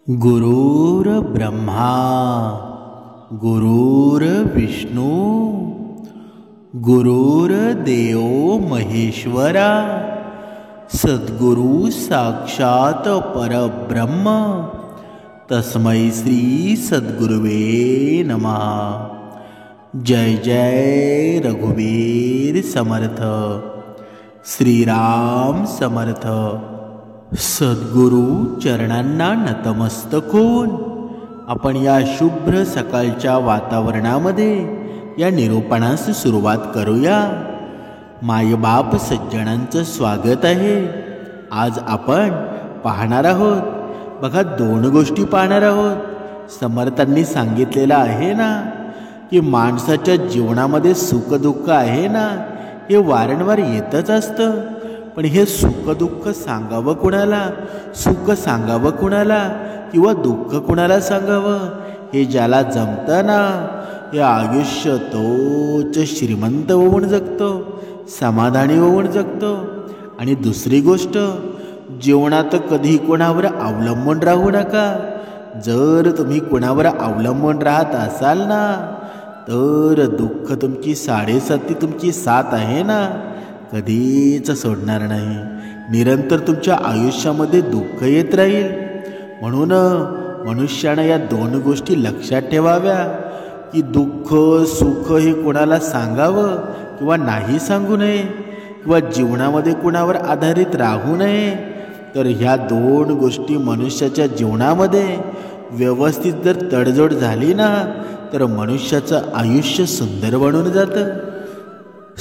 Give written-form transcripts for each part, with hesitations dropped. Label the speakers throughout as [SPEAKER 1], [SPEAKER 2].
[SPEAKER 1] गुरुर्ब्रह्मा गुरुर्विष्णू गुरुर्देव महेश्वरा सद्गुरु साक्षात परब्रह्म तस्मै श्री सद्गुरुवे नमः। जय जय रघुवीर समर्थ, श्रीराम समर्थ। सद्गुरु चरणांना नतमस्तक होऊन आपण या शुभ्र सकाळच्या वातावरणामध्ये या निरूपणास सुरुवात करूया। मायबाप सज्जनांचं स्वागत आहे। आज आपण पाहणार आहोत, बघा, दोन गोष्टी पाहणार आहोत। समर्थांनी सांगितलेलं आहे ना की माणसाच्या जीवनामध्ये सुख दुःख आहे ना, हे वारंवार येतच असतं। पण हे सुख दुःख सांगावं कुणाला, सुख सांगावं कुणाला किंवा दुःख कुणाला सांगावं, हे ज्याला जमतं ना, हे आयुष्य तोच श्रीमंत होऊन जगतो, समाधानी होऊन जगतो। आणि दुसरी गोष्ट, जीवनात कधी कोणावर अवलंबून राहू नका। जर तुम्ही कोणावर अवलंबून राहत असाल ना, तर दुःख तुमची साडेसाती तुमची साथ आहे ना, कधीच सोडणार नाही। निरंतर तुमच्या आयुष्यामध्ये दुःख येत राहील। म्हणून मनुष्यानं या दोन गोष्टी लक्षात ठेवाव्या की दुःख सुख हे कोणाला सांगावं किंवा नाही सांगू नये, किंवा जीवनामध्ये कोणावर आधारित राहू नये। तर ह्या दोन गोष्टी मनुष्याच्या जीवनामध्ये व्यवस्थित जर तडजोड झाली ना, तर मनुष्याचं आयुष्य सुंदर बनून जातं।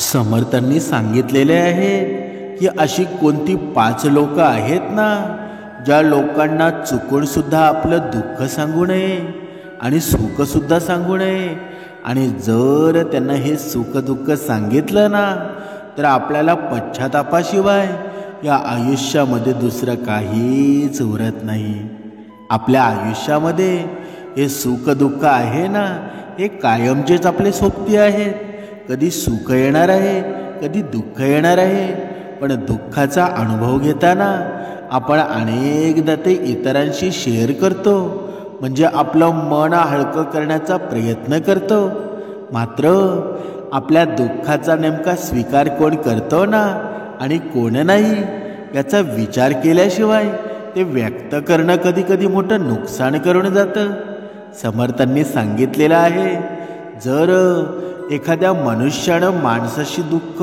[SPEAKER 1] समर्थांनी सांगितलेले आहे की अशी कोणती 5 लोक आहेत ना, ज्या लोकांना चुकून सुद्धा आपलं दुःख सांगू नये आणि सुख सुद्धा सांगू नये। आणि जर त्यांना हे सुख दुःख सांगितलं ना, तर आपल्याला पश्चातापाशिवाय या आयुष्यामध्ये दुसरं काहीच उरत नाही। आपल्या आयुष्यामध्ये हे सुख दुःख आहे ना, हे कायमचेच आपले सोबती आहेत। कधी सुख येणार आहे, कधी दुःख येणार आहे। पण दुःखाचा अनुभव घेताना आपण अनेकदा ते इतरांशी शेअर करतो, म्हणजे आपलं मन हलकं करण्याचा प्रयत्न करतो। मात्र आपल्या दुःखाचा नेमका स्वीकार कोण करतो ना आणि कोण नाही, याचा विचार केल्याशिवाय ते व्यक्त करणं कधी कधी मोठं नुकसान करून जातं। समर्थांनी सांगितलेलं आहे, जर एखाद्या मनुष्यानं माणसाशी दुःख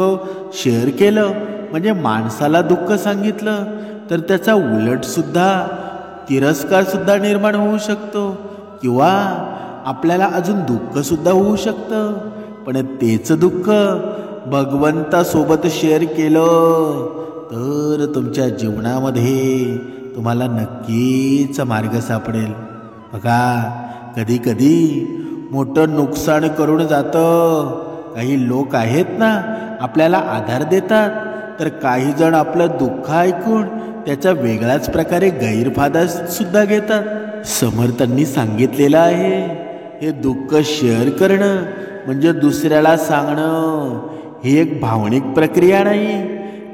[SPEAKER 1] शेअर केलं, म्हणजे माणसाला दुःख सांगितलं, तर त्याचा उलटसुद्धा तिरस्कारसुद्धा निर्माण होऊ शकतो, किंवा आपल्याला अजून दुःखसुद्धा होऊ शकतं। पण तेच दुःख भगवंतासोबत शेअर केलं तर तुमच्या जीवनामध्ये तुम्हाला नक्कीच मार्ग सापडेल। बघा, कधी कधी मोठं नुकसान करून जातं। काही लोक आहेत ना, आपल्याला आधार देतात, तर काही जण आपलं दुःख ऐकून त्याचा वेगळ्याच प्रकारे गैरफायदा सुद्धा घेतात। समर्थांनी सांगितलेलं आहे, हे दुःख शेअर करणं म्हणजे दुसऱ्याला सांगणं ही एक भावनिक प्रक्रिया नाही,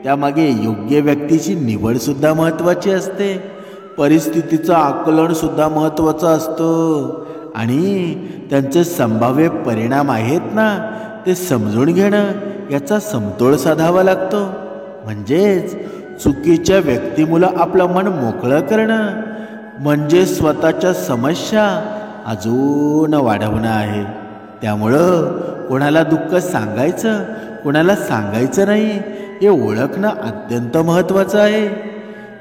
[SPEAKER 1] त्यामागे योग्य व्यक्तीची निवड सुद्धा महत्त्वाची असते, परिस्थितीचं आकलन सुद्धा महत्त्वाचं असतं, आणि त्यांचे संभाव्य परिणाम आहेत ना, ते समजून घेणं, याचा समतोल साधावा लागतो। म्हणजेच चुकीच्या व्यक्तीमुळे आपलं मन मोकळं करणं म्हणजे स्वतःच्या समस्या अजून वाढवणं आहे। त्यामुळं कोणाला दुःख सांगायचं, कोणाला सांगायचं नाही, हे ओळखणं अत्यंत महत्त्वाचं आहे।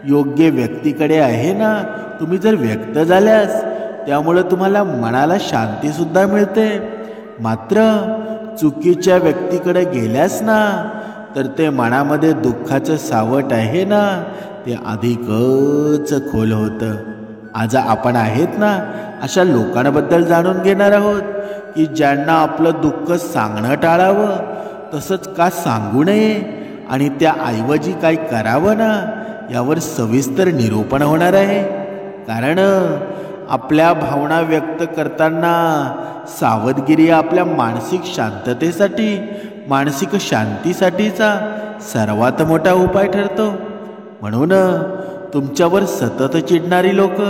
[SPEAKER 1] योग्य व्यक्तीकडे आहे ना तुम्ही जर व्यक्त झाल्यास, त्यामुळे तुम्हाला मनाला शांती सुद्धा मिळते। मात्र चुकीच्या व्यक्तीकडे गेल्यास ना, तर ते मनामध्ये दुःखाचं सावट आहे ना, ते अधिकच खोल होतं। आज आपण आहेत ना, अशा लोकांबद्दल जाणून घेणार आहोत की ज्यांना आपलं दुःख सांगणं टाळावं, तसंच का सांगू नये, आणि त्याऐवजी काय करावं ना, यावर सविस्तर निरूपण होणार आहे। कारण आपल्या भावना व्यक्त करताना सावधगिरी आपल्या मानसिक शांततेसाठी, मानसिक शांतीसाठीचा सर्वात मोठा उपाय ठरतो। म्हणून तुमच्यावर सतत चिडणारी लोक,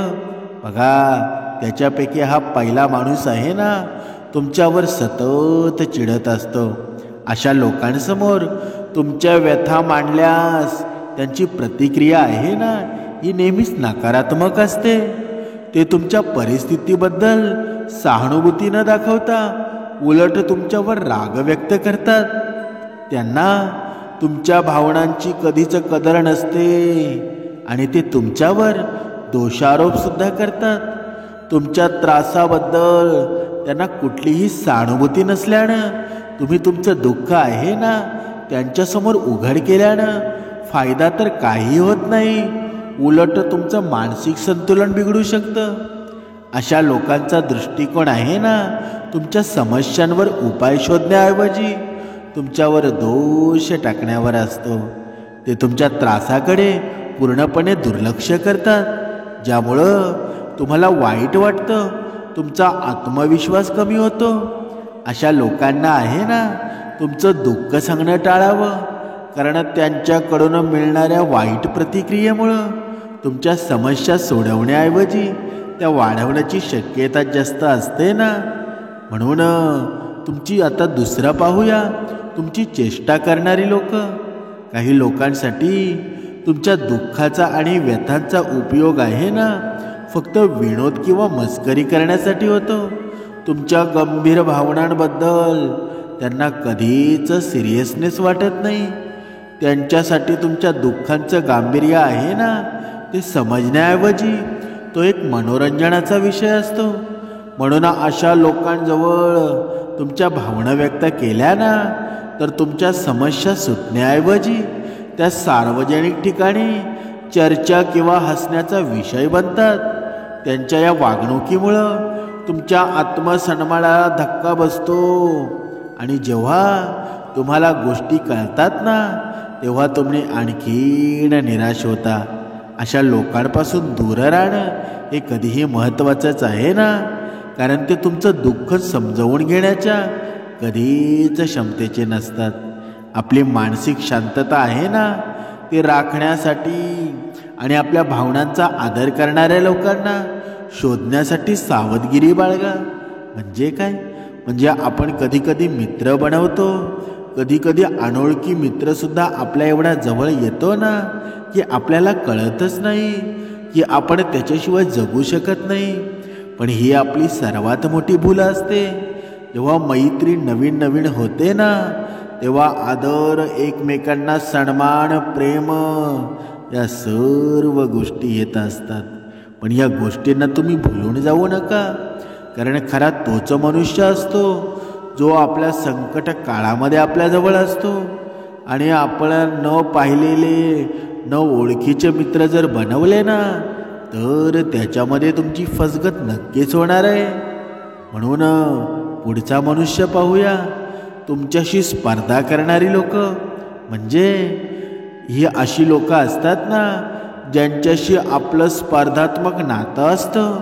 [SPEAKER 1] बघा, त्याच्यापैकी हा पहिला माणूस आहे ना, तुमच्यावर सतत चिडत असतो. अशा लोकांसमोर तुमच्या व्यथा मांडल्यास त्यांची प्रतिक्रिया आहे ना, ही नेहमीच नकारात्मक असते. ते तुमच्या परिस्थितीबद्दल सहानुभूती न दाखवता उलट तुमच्यावर राग व्यक्त करतात. त्यांना तुमच्या भावनांची कधीच कदर नसते आणि ते तुमच्यावर दोषारोप सुद्धा करतात. तुमच्या त्रासाबद्दल त्यांना कुठलीही सहानुभूती नसल्यानं तुम्ही तुमचं दुःख आहे ना त्यांच्यासमोर उघड केल्यानं फायदा तर काही होत नाही, उलट तुमचं मानसिक संतुलन बिघडू शकतं. अशा लोकांचा दृष्टिकोन आहे ना, तुमच्या समस्यांवर उपाय शोधण्याऐवजी तुमच्यावर दोष टाकण्यावर असतो. ते तुमच्या त्रासाकडे पूर्णपणे दुर्लक्ष करतात, ज्यामुळं तुम्हाला वाईट वाटतं, तुमचा आत्मविश्वास कमी होतो. अशा लोकांना आहे ना, तुमचं दुःख सांगणं टाळावं, कारण त्यांच्याकडून मिळणाऱ्या वाईट प्रतिक्रियेमुळं तुमच्या समस्या सोडवण्याऐवजी त्या वाढवण्याची शक्यता जास्त असते ना. म्हणून तुमची आता दुसरं पाहूया, तुमची चेष्टा करणारी लोक. काही लोकांसाठी तुमच्या दुःखाचा आणि व्यथांचा उपयोग आहे ना, फक्त विनोद किंवा मस्करी करण्यासाठी होतो. तुमच्या गंभीर भावनांबद्दल त्यांना कधीच सिरियसनेस वाटत नाही. त्यांच्यासाठी तुमच्या दुःखांचं गांभीर्य आहे ना, ते समजण्याऐवजी तो एक मनोरंजनाचा विषय असतो. म्हणून अशा लोकांजवळ तुमच्या भावना व्यक्त केल्या ना, तर तुमच्या समस्या सुटण्याऐवजी त्या सार्वजनिक ठिकाणी चर्चा किंवा हसण्याचा विषय बनतात. त्यांच्या या वागणुकीमुळं तुमच्या आत्मसन्मानाला धक्का बसतो आणि जेव्हा तुम्हाला गोष्टी कळतात ना, तेव्हा तुम्ही आणखीन निराश होता. अशा लोकांपासून दूर राहणं हे कधीही महत्त्वाचंच आहे ना, कारण ते तुमचं दुःख समजावून घेण्याच्या कधीच क्षमतेचे नसतात. आपली मानसिक शांतता आहे ना, ते राखण्यासाठी आणि आपल्या भावनांचा आदर करणाऱ्या लोकांना शोधण्यासाठी सावधगिरी बाळगा. म्हणजे काय? म्हणजे आपण कधीकधी मित्र बनवतो, कधीकधी अनोळखी मित्रसुद्धा आपल्या एवढ्या जवळ येतो ना, की आपल्याला कळतच नाही की आपण त्याच्याशिवाय जगू शकत नाही. पण ही आपली सर्वात मोठी भूल असते. जेव्हा मैत्री नवीन नवीन होते ना, तेव्हा आदर, एकमेकांना सन्मान, प्रेम या सर्व गोष्टी येत असतात. पण या गोष्टींना तुम्ही भुलून जाऊ नका, कारण खरा तोच मनुष्य असतो जो आपल्या संकट काळामध्ये आपल्याजवळ असतो. आणि आपण न पाहिलेले, न ओळखीचे मित्र जर बनवले ना, तर त्याच्यामध्ये तुमची फसगत नक्कीच होणार आहे. म्हणून पुढचा मनुष्य पाहूया. तुमच्याशी स्पर्धा करणारी लोक, म्हणजे ही अशी लोक असतात ना, ज्यांच्याशी आपलं स्पर्धात्मक नातं असतं.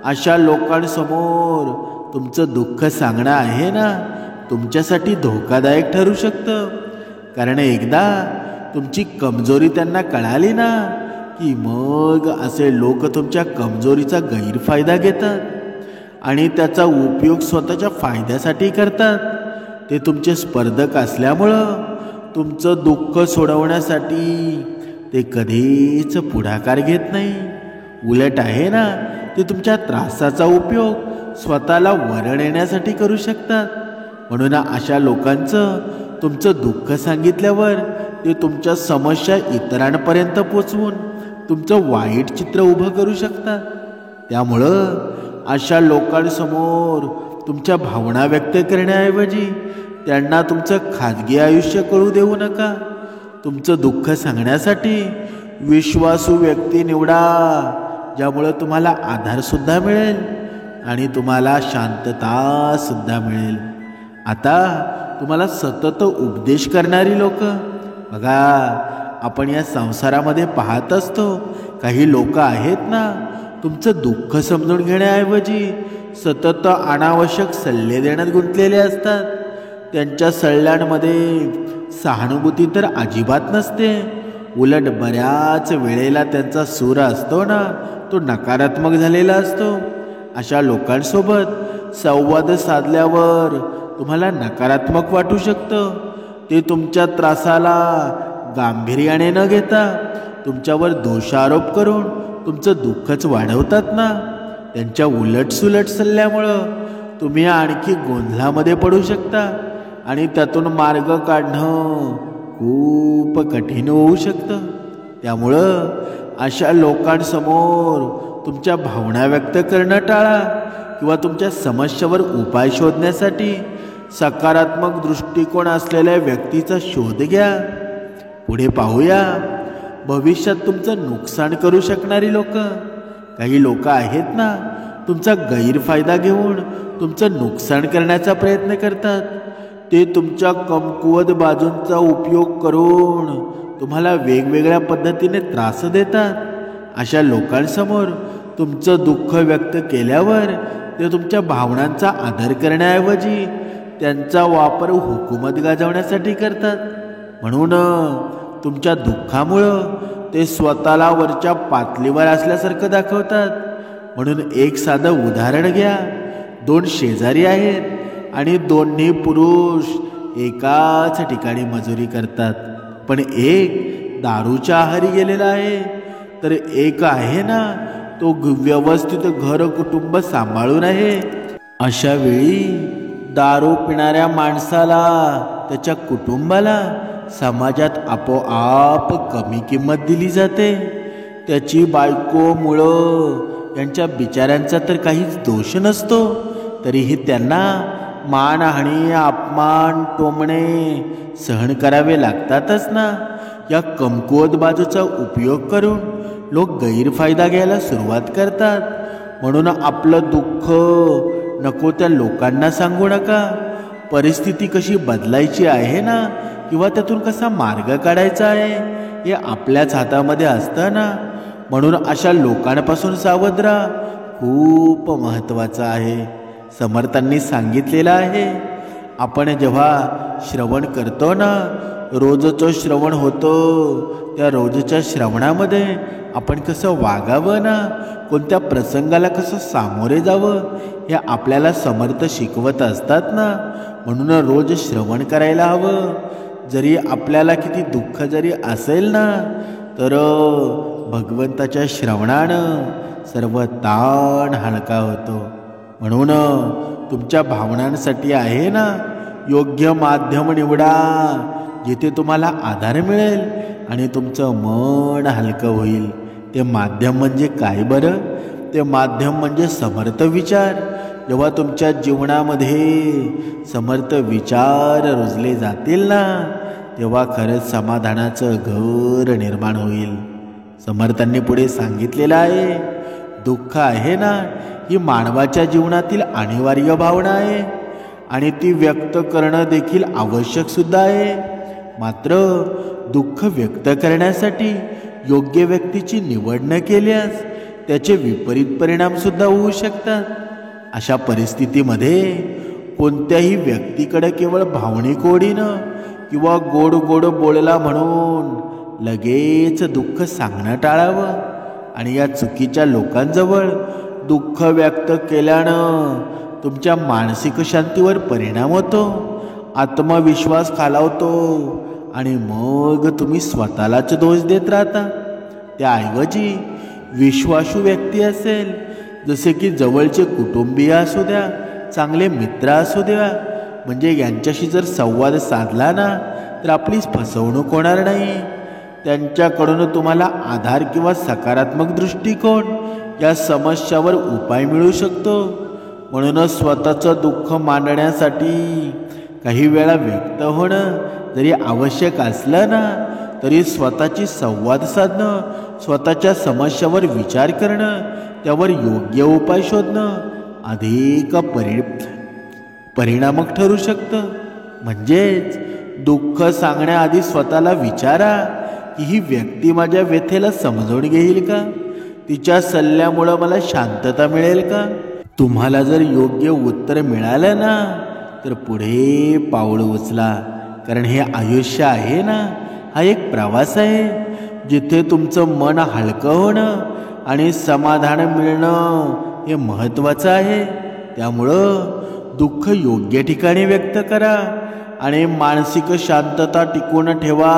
[SPEAKER 1] अशा लोकांसमोर तुमचं दुःख सांगणं आहे ना, तुमच्यासाठी धोकादायक ठरू शकतं. कारण एकदा तुमची कमजोरी त्यांना कळाली ना, की मग असे लोक तुमच्या कमजोरीचा गैरफायदा घेतात आणि त्याचा उपयोग स्वतःच्या फायद्यासाठी करतात. ते तुमचे स्पर्धक असल्यामुळं तुमचं दुःख सोडवण्यासाठी ते कधीच पुढाकार घेत नाही. उलट आहे ना, ते तुमच्या त्रासाचा उपयोग स्वतःला वर येण्यासाठी करू शकतात. म्हणून अशा लोकांचं तुमचं दुःख सांगितल्यावर ते तुमच्या समस्या इतरांपर्यंत पोचवून तुमचं वाईट चित्र उभं करू शकतात. त्यामुळं अशा लोकांसमोर तुमच्या भावना व्यक्त करण्याऐवजी त्यांना तुमचं खाजगी आयुष्य कळू देऊ नका. तुमचं दुःख सांगण्यासाठी विश्वासू व्यक्ती निवडा, ज्यामुळं तुम्हाला आधारसुद्धा मिळेल आणि तुम्हाला शांततासुद्धा मिळेल. आता तुम्हाला सतत उपदेश करणारी लोक बघा, आपण या संसारामध्ये पाहत असतो. काही लोक आहेत ना, तुमचं दुःख समजून घेण्याऐवजी सतत अनावश्यक सल्ले देण्यात गुंतलेले असतात. त्यांच्या सल्ल्यांमध्ये सहानुभूती तर अजिबात नसते. उलट बऱ्याच वेळेला त्यांचा सूर असतो ना, तो नकारात्मक झालेला असतो. अशा लोकांसोबत संवाद साधल्यावर तुम्हाला नकारात्मक वाटू शकतं. ते तुमच्या त्रासाला गांभीर्याने न घेता तुमच्यावर दोषारोप करून तुमचं दुःखच वाढवतात ना. त्यांच्या उलटसुलट सल्ल्यामुळं तुम्ही आणखी गोंधळामध्ये पडू शकता आणि त्यातून मार्ग काढणं खूप कठीण होऊ शकतं. त्यामुळं अशा लोकांसमोर तुमच्या भावना व्यक्त करणं टाळा किंवा तुमच्या समस्येवर उपाय शोधण्यासाठी सकारात्मक दृष्टिकोन असलेल्या व्यक्तीचा शोध घ्या. पुढे पाहूया, भविष्यात तुमचं नुकसान करू शकणारी लोक. काही लोक आहेत ना, तुमचा गैरफायदा घेऊन तुमचं नुकसान करण्याचा प्रयत्न करतात. ते तुमच्या कमकुवत बाजूंचा उपयोग करून तुम्हाला वेगवेगळ्या पद्धतीने त्रास देतात. अशा लोकांसमोर तुमचं दुःख व्यक्त केल्यावर ते तुमच्या भावनांचा आदर करण्याऐवजी त्यांचा वापर हुकूमत गाजवण्यासाठी करतात. म्हणून तुमच्या दुःखामुळं ते स्वतःला वरच्या पातळीवर असल्यासारखं दाखवतात. म्हणून एक साधं उदाहरण घ्या. 2 शेजारी आहेत आणि दोन्ही पुरुष एकाच ठिकाणी मजुरी करतात. पण एक दारूच्या आहारी गेलेला आहे, तर एक आहे ना, तो व्यवस्थित घर कुटुंब सांभाळून आहे. अशा वेळी दारू पिणाऱ्या माणसाला, त्याच्या कुटुंबाला समाजात आपोआप कमी किंमत दिली जाते. त्याची बायको, मुलं यांच्या बिचाऱ्यांचा तर काहीच दोष नसतो, तरीही त्यांना मानहानी, अपमान, टोमणे सहन करावे लागतातच ना. या कमकुवत बाजूचा उपयोग करून लोक गैरफायदा घ्यायला सुरुवात करतात. म्हणून आपलं दुःख नको त्या लोकांना सांगू नका. परिस्थिती कशी बदलायची आहे ना, किंवा त्यातून कसा मार्ग काढायचा आहे हे आपल्याच हातामध्ये असतं ना. म्हणून अशा लोकांपासून सावध राहा, खूप महत्त्वाचं आहे. समर्थांनी सांगितलेलं आहे, आपण जेव्हा श्रवण करतो ना, रोजचं श्रवण होतं, त्या रोजच्या श्रवणामध्ये आपण कसं वागावं ना, कोणत्या प्रसंगाला कसं सामोरे जावं हे आपल्याला समर्थ शिकवत असतात ना. म्हणून रोज श्रवण करायला हवं. जरी आपल्याला किती दुःख जरी असेल ना, तर भगवंताच्या श्रवणानं सर्व ताण हलका होतो. म्हणून तुमच्या भावनांसाठी आहे ना, योग्य माध्यम निवडा, जिथे तुम्हाला आधार मिळेल आणि तुमचं मन हलकं होईल. ते माध्यम म्हणजे काय बरं? ते माध्यम म्हणजे समर्थ विचार. जेव्हा तुमच्या जीवनामध्ये समर्थ विचार रुजले जातील ना, तेव्हा खरंच समाधानाचं घर निर्माण होईल. समर्थांनी पुढे सांगितलेलं आहे, दुःख आहे ना, ही मानवाच्या जीवनातील अनिवार्य भावना आहे आणि ती व्यक्त करणं देखील आवश्यक सुद्धा आहे. मात्र दुःख व्यक्त करण्यासाठी योग्य व्यक्तीची निवड न केल्यास त्याचे विपरीत परिणाम सुद्धा होऊ शकतात. अशा परिस्थितीमध्ये कोणत्याही व्यक्तीकडे केवळ भावनिक ओढीनं किंवा गोड गोड बोलला म्हणून लगेच दुःख सांगणं टाळावं. आणि या चुकीच्या लोकांजवळ दुःख व्यक्त केल्यानं तुमच्या मानसिक शांतीवर परिणाम होतो, आत्मविश्वास खालावतो आणि मग तुम्ही स्वतःलाच दोष देत राहता. त्याऐवजी विश्वासू व्यक्ती असेल, जसे की जवळचे कुटुंबीय असू द्या, चांगले मित्र असू द्या, म्हणजे यांच्याशी जर संवाद साधला ना, तर आपली फसवणूक होणार नाही. त्यांच्याकडून तुम्हाला आधार किंवा सकारात्मक दृष्टिकोन या समस्यावर उपाय मिळू शकतो. म्हणूनच स्वतःचं दुःख मांडण्यासाठी काही वेळा व्यक्त होणं जरी आवश्यक असलं ना, तरी स्वतःची संवाद साधणं, स्वतःच्या समस्यावर विचार करणं, त्यावर योग्य उपाय शोधणं अधिक परिणामक ठरू शकतं. म्हणजेच दुःख सांगण्याआधी स्वतःला विचारा की ही व्यक्ती माझ्या व्यथेला समजून घेईल का? तिच्या सल्ल्यामुळं मला शांतता मिळेल का? तुम्हाला जर योग्य उत्तर मिळालं ना, तर पुढे पाऊल उचला. कारण हे आयुष्य आहे ना, हा एक प्रवास आहे, जिथे तुमचं मन हलकं होणं आणि समाधान मिळणं हे महत्त्वाचं आहे. त्यामुळं दुःख योग्य ठिकाणी व्यक्त करा आणि मानसिक शांतता टिकवून ठेवा.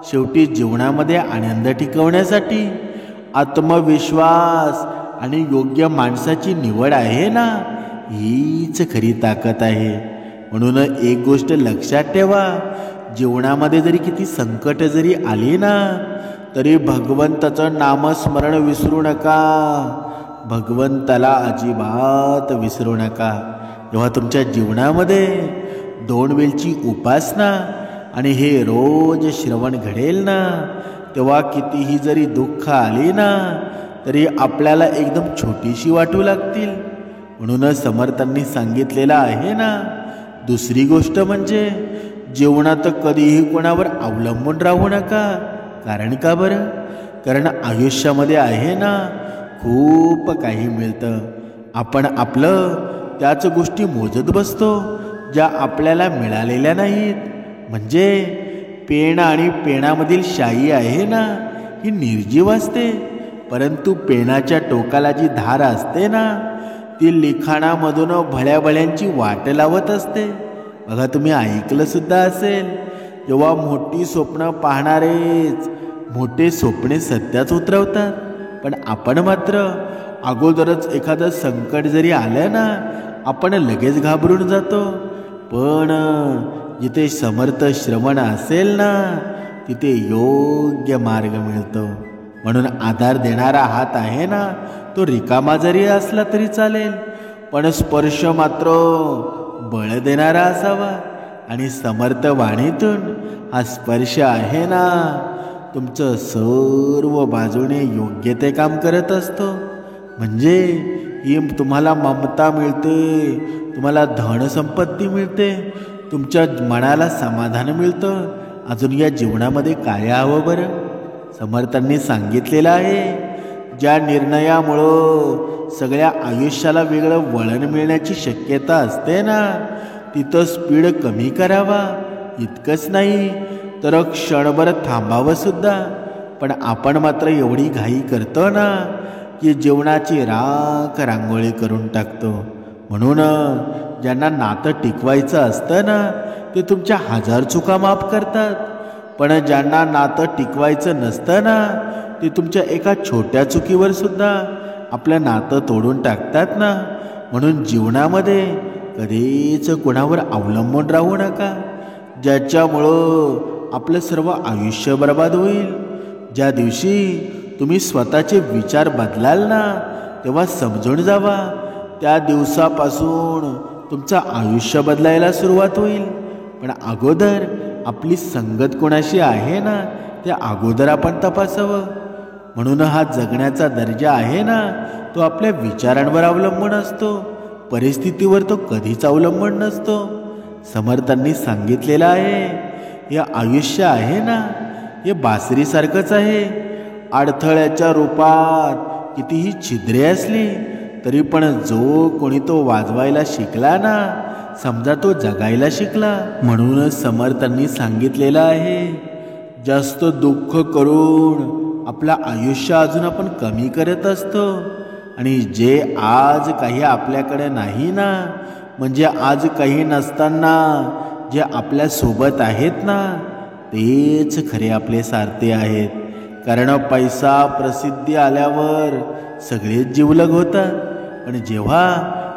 [SPEAKER 1] शेवटी जीवनामध्ये आनंद टिकवण्यासाठी आत्मविश्वास आणि योग्य माणसाची निवड आहे ना, हीच खरी ताकद आहे. म्हणून एक गोष्ट लक्षात ठेवा, जीवनामध्ये जरी किती संकट जरी आली ना, तरी भगवंताचं नामस्मरण विसरू नका. भगवंताला अजिबात विसरू नका. जेव्हा तुमच्या जीवनामध्ये 2 वेळची उपासना आणि हे रोज श्रवण घडेल ना, तेव्हा कितीही जरी दुःख आली ना, तरी आपल्याला एकदम छोटीशी वाटू लागतील. म्हणून समर्थांनी सांगितलेलं आहे ना. दुसरी गोष्ट म्हणजे जीवनात कधीही कोणावर अवलंबून राहू नका. कारण का बरं? कारण आयुष्यामध्ये आहे ना, खूप काही मिळतं. आपण आपलं त्याच गोष्टी मोजत बसतो ज्या आपल्याला मिळालेल्या नाहीत. म्हणजे पेन आणि पेनामधील शाई आहे ना, ही निर्जीव असते, परंतु पेनाच्या टोकाला जी धार असते ना, ती लिखाणामधून भळ्याभळ्यांची वाट लावत असते. बघा, तुम्ही ऐकलं सुद्धा असेल, जेव्हा मोठी स्वप्न पाहणारेच मोठे स्वप्ने सत्याच उतरवतात. पण आपण मात्र अगोदरच एखादं संकट जरी आलं ना, आपण लगेच घाबरून जातो. पण जिथे समर्थ श्रवण असेल ना, तिथे योग्य मार्ग मिळतो. म्हणून आधार देणारा हात आहे ना, तो रिकामा जरी असला तरी चालेल, पण स्पर्श मात्र बळ देणारा असावा. आणि समर्थ वाणीतून हा स्पर्श आहे ना, तुमचं सर्व बाजूने योग्य ते काम करत असतो. म्हणजे ही तुम्हाला ममता मिळते, तुम्हाला धनसंपत्ती मिळते, तुमच्या मनाला समाधान मिळतं. अजून या जीवनामध्ये काय हवं बरं? समर्थांनी सांगितलेलं आहे, ज्या निर्णयामुळं सगळ्या आयुष्याला वेगळं वळण मिळण्याची शक्यता असते ना, तिथं स्पीड कमी करावा. इतकंच नाही तर क्षणभर थांबावं सुद्धा. पण आपण मात्र एवढी घाई करतो ना, की जीवनाची राख रांगोळी करून टाकतो. म्हणून ज्यांना नातं टिकवायचं असतं ना, ते तुमच्या 1000 चुका माफ करतात. पण ज्यांना नातं टिकवायचं नसतं ना, ते तुमच्या एका छोट्या चुकीवर सुद्धा आपलं नातं तोडून टाकतात ना. म्हणून जीवनामध्ये कधीच कोणावर अवलंबून राहू नका, ज्याच्यामुळं आपलं सर्व आयुष्य बर्बाद होईल. ज्या दिवशी तुम्ही स्वतःचे विचार बदलाल ना, तेव्हा समजून जावा, त्या दिवसापासून तुमचं आयुष्य बदलायला सुरुवात होईल. पण अगोदर आपली संगत कोणाशी आहे ना, ते अगोदर आपण तपासावं. म्हणून हा जगण्याचा दर्जा आहे ना, तो आपल्या विचारांवर अवलंबून असतो, परिस्थितीवर तो कधीच अवलंबून नसतो. समर्थांनी सांगितलेलं आहे, हे आयुष्य आहे ना, हे बासरीसारखंच आहे. अडथळ्याच्या रूपात कितीही छिद्रे असली तरी पण जो कोणी तो वाजवायला शिकला ना, समजा तो जगायला शिकला. म्हणूनच समर्थांनी सांगितलेलं आहे, जास्त दुःख करून आपलं आयुष्य अजून आपण कमी करत असतो. आणि जे आज काही आपल्याकडे नाही ना, म्हणजे आज काही नसताना जे आपल्या सोबत आहेत ना, तेच खरे आपले सारथे आहेत. कारण पैसा प्रसिद्धी आल्यावर सगळेच जिवलग होतात. पण जेव्हा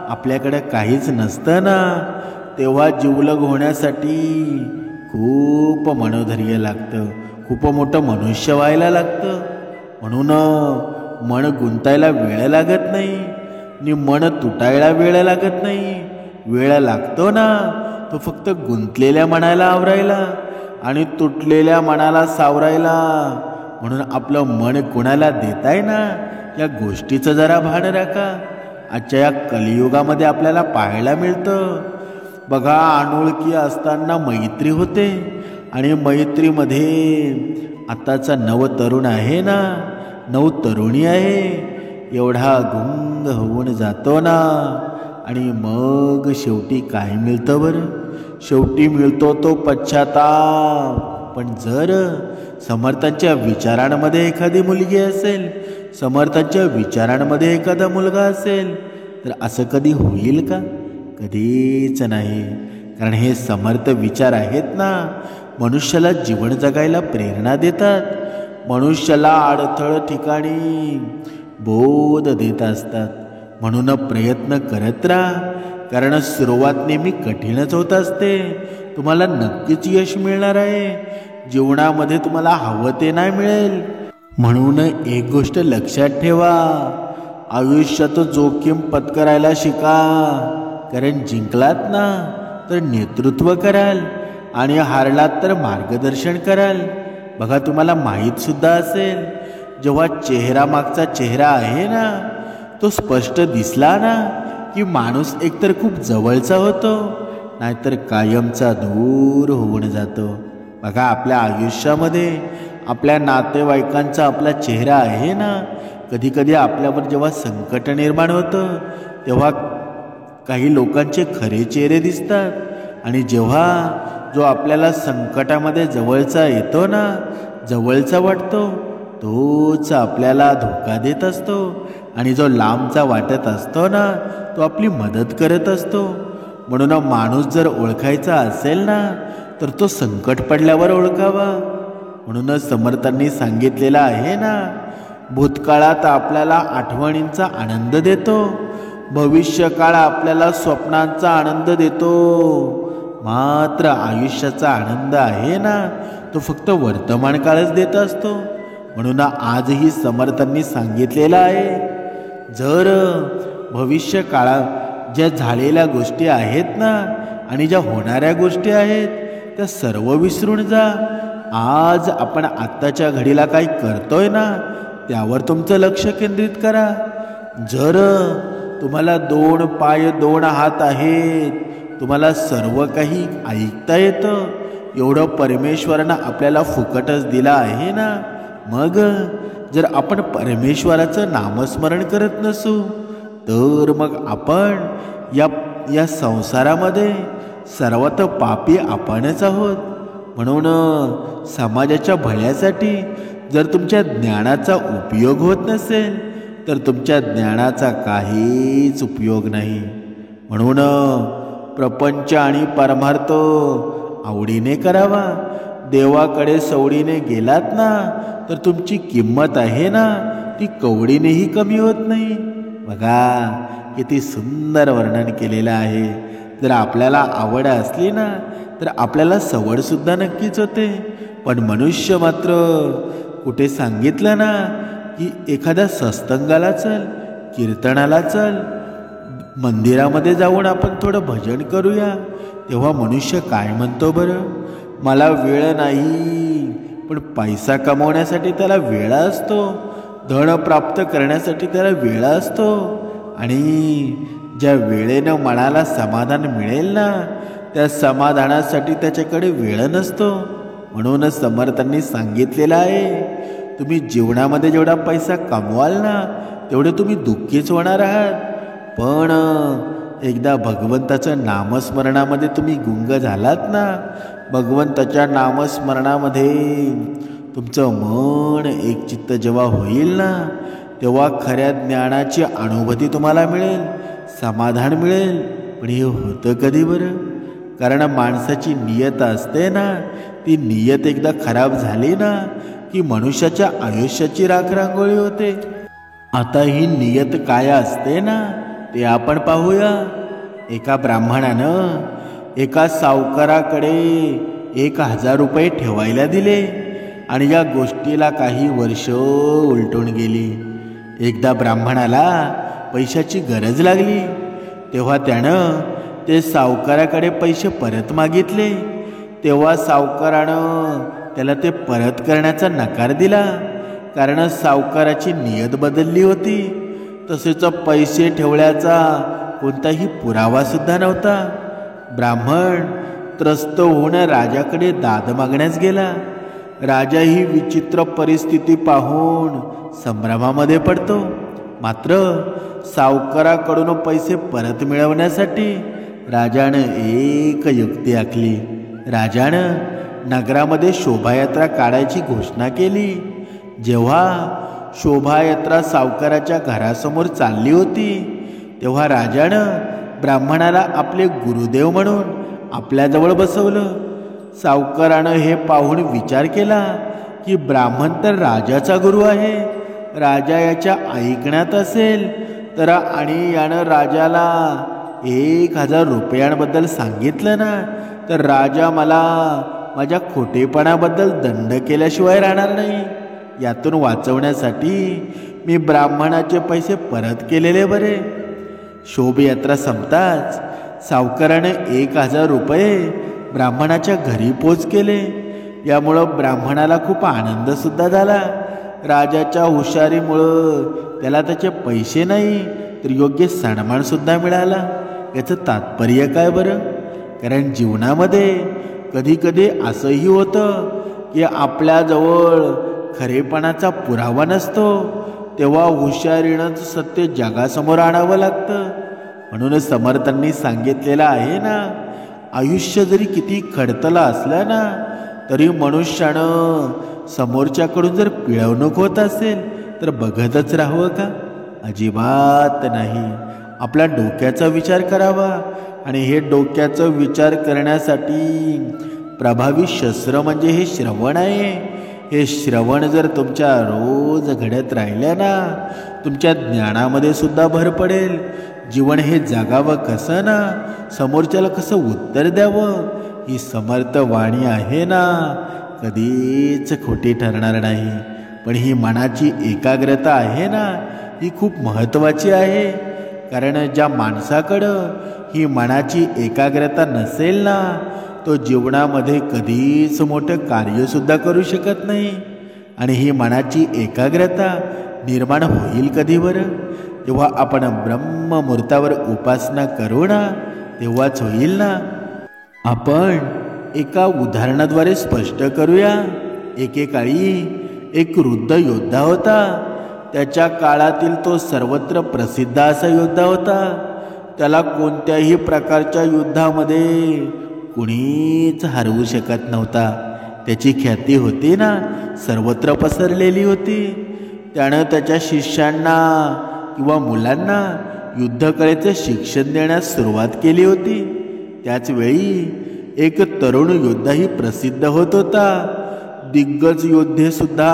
[SPEAKER 1] आपल्याकडे काहीच नसतं ना, तेव्हा जिवलग होण्यासाठी खूप मनोधैर्य लागतं, खूप मोठं मनुष्य व्हायला लागतं. म्हणून मन गुंतायला वेळ लागत नाही आणि मन तुटायला वेळ लागत नाही. वेळ लागतो ना, तो फक्त गुंतलेल्या मनाला आवरायला आणि तुटलेल्या मनाला सावरायला. म्हणून आपलं मन कुणाला देताय ना, या गोष्टीचं जरा भान राखा. आजच्या या कलियुगामध्ये आपल्याला पाहायला मिळतं बघा, अनोळखी असताना मैत्री होते आणि मैत्रीमध्ये आताचा नवतरुण आहे ना, नवतरुणी आहे, एवढा गुंग होऊन जातो ना. आणि मग शेवटी काय मिळतं बरं? शेवटी मिळतो तो पश्चाताप. पण जर समर्थांच्या विचारांमध्ये एखादी मुलगी असेल, समर्थांच्या विचारांमध्ये एखादा मुलगा असेल तर असं कधी होईल का? कधीच नाही. कारण हे समर्थ विचार आहेत ना, मनुष्याला जीवन जगायला प्रेरणा देतात, मनुष्याला अडथळ ठिकाणी बोध देत असतात. म्हणून प्रयत्न करत राहा, कारण सुरुवात नेहमी कठीणच होत असते. तुम्हाला नक्कीच यश मिळणार आहे. जीवनामध्ये तुम्हाला हवं ते नाही मिळेल. म्हणून एक गोष्ट लक्षात ठेवा, आयुष्यात जोखीम पत्करायला शिका. कारण जिंकलात ना तर नेतृत्व कराल आणि हारलात तर मार्गदर्शन कराल. बघा, तुम्हाला माहीत सुद्धा असेल, जेव्हा चेहरा मागचा चेहरा आहे ना तो स्पष्ट दिसला ना की माणूस एकतर खूप जवळचा होतो, नाहीतर कायमचा दूर होऊन जातो. बघा, आपल्या आयुष्यामध्ये आपल्या नातेवाईकांचा आपला चेहरा आहे ना, कधी कधी आपल्यावर जेव्हा संकट निर्माण होतं तेव्हा काही लोकांचे खरे चेहरे दिसतात, आणि जेव्हा जो आपल्याला संकटामध्ये जवळचा येतो ना, जवळचा वाटतो, तोच आपल्याला धोका देत असतो. आणि जो लांबचा वाटत असतो ना तो आपली मदत करत असतो. म्हणून माणूस जर ओळखायचा असेल ना तर तो संकट पडल्यावर ओळखावा. म्हणूनच समर्थांनी सांगितलेलं आहे ना, भूतकाळात आपल्याला आठवणींचा आनंद देतो, भविष्यकाळ आपल्याला स्वप्नांचा आनंद देतो, मात्र आयुष्याचा आनंद आहे ना तो फक्त वर्तमान काळच देत असतो. म्हणून आजही समर्थांनी सांगितलेलं आहे, जर भविष्य काळात ज्या झालेल्या गोष्टी आहेत ना आणि ज्या होणाऱ्या गोष्टी आहेत त्या सर्व विसरून जा. आज आपण आत्ताच्या घडीला काही करतोय ना त्यावर तुमचं लक्ष केंद्रित करा. जर तुम्हाला 2 पाय 2 हात आहेत, तुम्हाला सर्व काही ऐकता येतं, एवढं परमेश्वरानं आपल्याला फुकटच दिलं आहे ना, मग जर आपण परमेश्वराचं नामस्मरण करत नसू तर मग आपण या संसारामध्ये सर्वात पापी आपणच आहोत. म्हणून समाजाच्या भल्यासाठी जर तुमच्या ज्ञानाचा उपयोग होत नसेल तर तुमच्या ज्ञानाचा काहीच उपयोग नाही. म्हणून प्रपंच आणि परमार्थ आवडीने करावा. देवाकडे सवडीने गेलात ना तर तुमची किंमत आहे ना ती कवडीनेही कमी होत नाही. बघा, किती सुंदर वर्णन केलेलं आहे. जर आपल्याला आवड असली ना तर आपल्याला सवड सुद्धा नक्कीच होते. पण मनुष्य मात्र कुठे सांगितलं ना की एखाद्या सत्संगाला चल, कीर्तनाला चल, मंदिरामध्ये जाऊन आपण थोडं भजन करूया, तेव्हा मनुष्य काय म्हणतो बरं, मला वेळ नाही. पण पैसा कमवण्यासाठी त्याला वेळ असतो, धन प्राप्त करण्यासाठी त्याला वेळ असतो, आणि ज्या वेळेनं मनाला समाधान मिळेल ना त्या समाधानासाठी त्याच्याकडे वेळ नसतो. म्हणून समर्थांनी सांगितलेलं आहे, तुम्ही जीवनामध्ये जेवढा पैसा कमवाल ना तेवढे तुम्ही दुःखीच होणार आहात. पण एकदा भगवंताच्या नामस्मरणामध्ये तुम्ही गुंग झालात ना, भगवंताच्या नामस्मरणामध्ये तुमचं मन एकचित्त जेव्हा होईल ना तेव्हा खऱ्या ज्ञानाची अनुभूती तुम्हाला मिळेल, समाधान मिळेल. पण हे होतं कधी बरं? कारण माणसाची नियत असते ना, ती नियत एकदा खराब झाली ना की मनुष्याच्या आयुष्याची राखरांगोळी होते. आता ही नियत काय असते ना ते आपण पाहूया. एका ब्राह्मणानं एका सावकाराकडे 1000 रुपये ठेवायला दिले आणि या गोष्टीला काही वर्ष उलटून गेली. एकदा ब्राह्मणाला पैशाची गरज लागली तेव्हा त्यानं ते सावकाराकडे पैसे परत मागितले. तेव्हा सावकारानं त्याला ते परत करण्याचा नकार दिला, कारण सावकाराची नियत बदलली होती. तसेच पैसे ठेवल्याचा कोणताही पुरावा सुद्धा नव्हता. ब्राह्मण त्रस्त होऊन राजाकडे दाद मागण्यास गेला. राजा ही विचित्र परिस्थिती पाहून संभ्रमामध्ये पडतो. मात्र सावकाराकडून पैसे परत मिळवण्यासाठी राजानं एक युक्ती आखली. राजानं नगरामध्ये शोभायात्रा काढायची घोषणा केली. जेव्हा शोभायात्रा सावकाराच्या घरासमोर चालली होती तेव्हा राजानं ब्राह्मणाला आपले गुरुदेव म्हणून आपल्याजवळ बसवलं. सावकारानं हे पाहून विचार केला की ब्राह्मण तर राजाचा गुरु आहे, राजा याच्या ऐकण्यात असेल तर आणि यानं राजाला 1000 रुपयांबद्दल सांगितलं ना तर राजा मला माझ्या खोटेपणाबद्दल दंड केल्याशिवाय राहणार नाही. यातून वाचवण्यासाठी मी ब्राह्मणाचे पैसे परत केलेले बरे. शोभायात्रा संपताच सावकाराने 1000 रुपये ब्राह्मणाच्या घरी पोच केले. यामुळं ब्राह्मणाला खूप आनंद सुद्धा झाला. राजाच्या हुशारीमुळं त्याला त्याचे पैसे नाही तर योग्य सन्मान सुद्धा मिळाला. याचं तात्पर्य काय बरं? कारण जीवनामध्ये कधी कधी असंही होतं की आपल्याजवळ खरेपणाचा पुरावा नसतो, तेव्हा हुशारीनंच सत्य जगासमोर आणावं लागतं. म्हणून समर्थांनी सांगितलेलं आहे ना, आयुष्य जरी किती खडतलं असलं ना तरी मनुष्यानं समोरच्याकडून जर पिळवणूक होत असेल तर बघतच राहावं का? अजिबात नाही. आपल्या डोक्याचा विचार करावा आणि हे डोक्याचा विचार करण्यासाठी प्रभावी शस्त्र म्हणजे हे श्रवण आहे. हे श्रवण जर तुमच्या रोज घडत राहिलं ना तुमच्या ज्ञानामध्ये सुद्धा भर पडेल. जीवन हे जगावं कसं ना, समोरच्याला कसं उत्तर द्यावं, ही समर्थ वाणी आहे ना कधीच खोटी ठरणार नाही. पण ही मनाची एकाग्रता आहे ना ही खूप महत्त्वाची आहे. कारण ज्या माणसाकडं ही मनाची एकाग्रता नसेल ना तो जीवनामध्ये कधीच मोठं कार्यसुद्धा करू शकत नाही. आणि ही मनाची एकाग्रता निर्माण होईल कधी बरं? जेव्हा आपण ब्रह्ममुहूर्तावर उपासना करू ना तेव्हाच होईल ना. आपण एका उदाहरणाद्वारे स्पष्ट करूया. एकेकाळी एक वृद्ध योद्धा होता. त्याच्या काळातील तो सर्वत्र प्रसिद्ध असा योद्धा होता. त्याला कोणत्याही प्रकारच्या युद्धामध्ये कुणीच हरवू शकत नव्हता. त्याची ख्याती होती ना सर्वत्र पसरलेली होती. त्यानं त्याच्या शिष्यांना किंवा मुलांना युद्धकलेचे शिक्षण देण्यास सुरुवात केली होती. त्याचवेळी एक तरुण योद्धाही प्रसिद्ध होत होता. दिग्गज योद्धे सुद्धा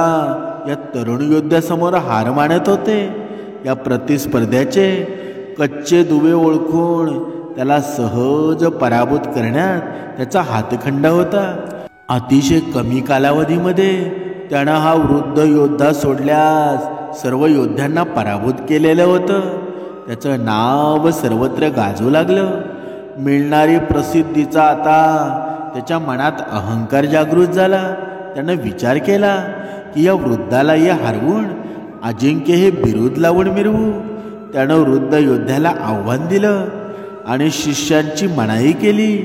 [SPEAKER 1] या तरुण योद्ध्यासमोर हार मानत होते. या प्रतिस्पर्ध्याचे कच्चे दुवे ओळखून त्याला सहज पराभूत करण्यात त्याचा हातखंडा होता. अतिशय कमी कालावधीमध्ये त्यानं हा वृद्ध योद्धा सोडल्यास सर्व योद्ध्यांना पराभूत केलेलं होतं. त्याचं नाव सर्वत्र गाजू लागलं. मिळणारी प्रसिद्धीचा आता त्याच्या मनात अहंकार जागृत झाला. त्यानं विचार केला की या वृद्धाला हे हरवून अजिंक्य हे बिरुद लावून मिरवू. त्यानं वृद्ध योद्ध्याला आव्हान दिलं आणि शिष्यांची मनाई केली.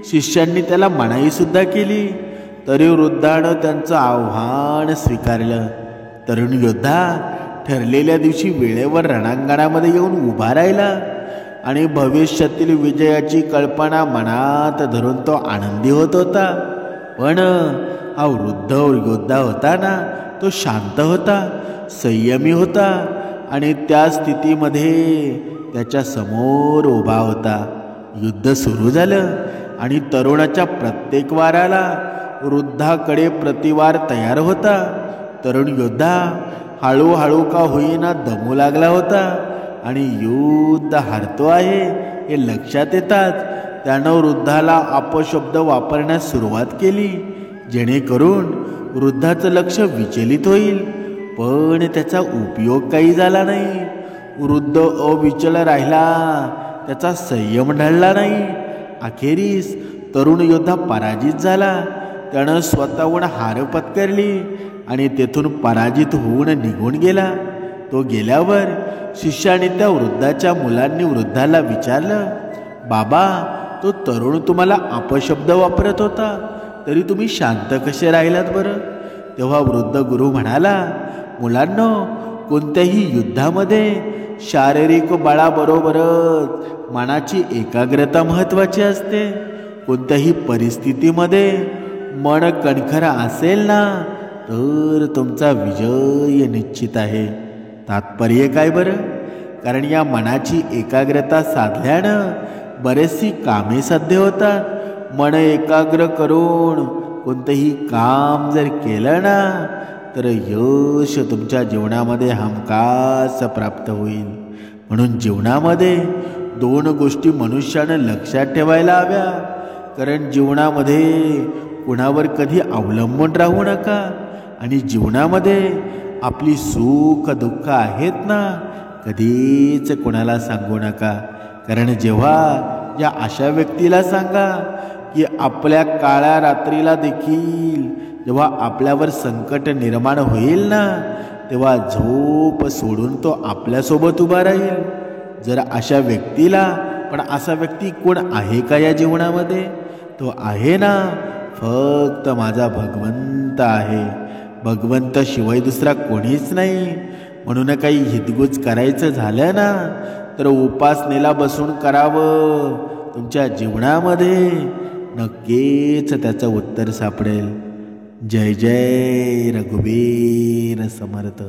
[SPEAKER 1] शिष्यांनी त्याला मनाईसुद्धा केली. तरी वृद्धानं त्यांचं आव्हान स्वीकारलं. तरुण योद्धा ठरलेल्या दिवशी वेळेवर रणांगणामध्ये येऊन उभा राहिला आणि भविष्यातील विजयाची कल्पना मनात धरून तो आनंदी होत होता. पण हा वृद्ध योद्धा होता ना तो शांत होता, संयमी होता आणि त्या स्थितीमध्ये त्याच्या समोर उभा होता. युद्ध सुरू झालं आणि तरुणाच्या प्रत्येक वाराला वृद्धाकडे प्रतिवार तयार होता. तरुण योद्धा हळूहळू का होईना दमू लागला होता आणि युद्ध हारतो आहे हे लक्षात येताच त्यानं वृद्धाला अपशब्द वापरण्यास सुरुवात केली जेणेकरून वृद्धाचं लक्ष विचलित होईल. पण त्याचा उपयोग काही झाला नाही. वृद्ध अविचल राहिला, त्याचा संयम ढळला नाही. अखेरीस तरुण योद्धा पराजित झाला. त्यानं स्वतःहून हार पत्करली आणि तेथून पराजित होऊन निघून गेला. तो गेल्यावर शिष्याने त्या वृद्धाच्या मुलांनी वृद्धाला विचारलं, बाबा तो तरुण तुम्हाला अपशब्द वापरत होता तरी तुम्ही शांत कसे राहिलात बरं? तेव्हा वृद्ध गुरु म्हणाला, मुलांनो, कोणत्याही युद्धामध्ये शारीरिक बळाबरोबरच मनाची एकाग्रता महत्त्वाची असते. कोणत्याही परिस्थितीमध्ये मन कणखर असेल ना तर तुमचा विजय निश्चित आहे. तात्पर्य काय बरं? कारण या मनाची एकाग्रता साधल्यानं बरेचशी कामे साध्य होतात. मन एकाग्र करून कोणतंही काम जर केलं ना तर यश तुमच्या जीवनामध्ये हमखास प्राप्त होईल. म्हणून जीवनामध्ये 2 गोष्टी मनुष्यानं लक्षात ठेवायला हव्या. कारण जीवनामध्ये कुणावर कधी अवलंबून राहू नका. आणि जीवनामध्ये आपली सुख दुःख आहेत ना, कधीच कोणाला सांगू नका. कारण जेव्हा या अशा व्यक्तीला सांगा की आपल्या काळ्या रात्रीला देखील जेव्हा आपल्यावर संकट निर्माण होईल ना, तेव्हा झोप सोडून तो आपल्यासोबत उभा राहील. जर अशा व्यक्तीला, पण असा व्यक्ती कोण आहे का या जीवनामध्ये? तो आहे ना, फक्त माझा भगवंत आहे. भगवंत शिवाय दुसरा कोणीच नाही. म्हणून काही हितगुज करायचं झालं ना तर उपासनेला बसून करावं. तुमच्या जीवनामध्ये नक्कीच त्याचं उत्तर सापडेल. जय जय रघुवीर समर्थ.